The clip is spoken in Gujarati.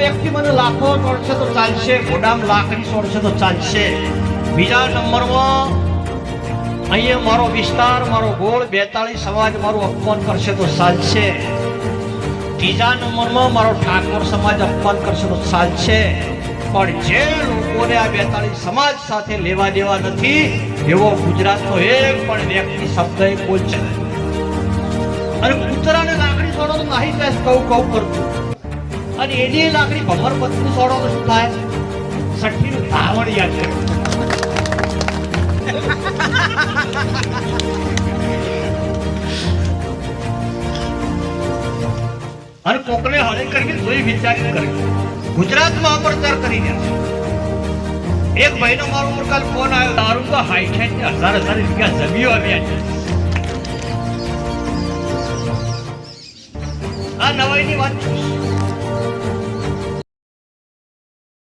વ્યક્તિ મને લાખો તોડશે તો ચાલશે, ઘોડામ લાકડી છોડશે તો ચાલશે. બીજા નંબરમાં અહીંયા મારો વિસ્તાર, મારો ગોળ 42 સમાજ મારું અપમાન કરશે તો ચાલશે. ત્રીજા નંબરમાં મારો ઠાકોર સમાજ અપમાન કરશે તો ચાલશે. પણ જે લોકોને આ 42 સમાજ સાથે લેવા દેવા નથી એવો ગુજરાતનો એક પણ વ્યક્તિ શબ્દ બોલશે નહીં. અને કૂતરાને લાકડી છોડો તો નહીં કહે કહું કરતું, અને એની લાકડી ભમર પત્ની છોડો તો શું થાય? સઠ્ઠીનું ધાવણિયા છે. અને કોકને હળે કરવી જોઈ વિચારી કરવી. ગુજરાતમાં અપપ્રચાર કરી રહ્યા છે. એક ભાઈનો મારો ઉપર કાલ ફોન આવ્યો, તારું તો 60,000 રૂપિયા જમીઓ આવ્યા છે. આ નવાઈની વાત છે.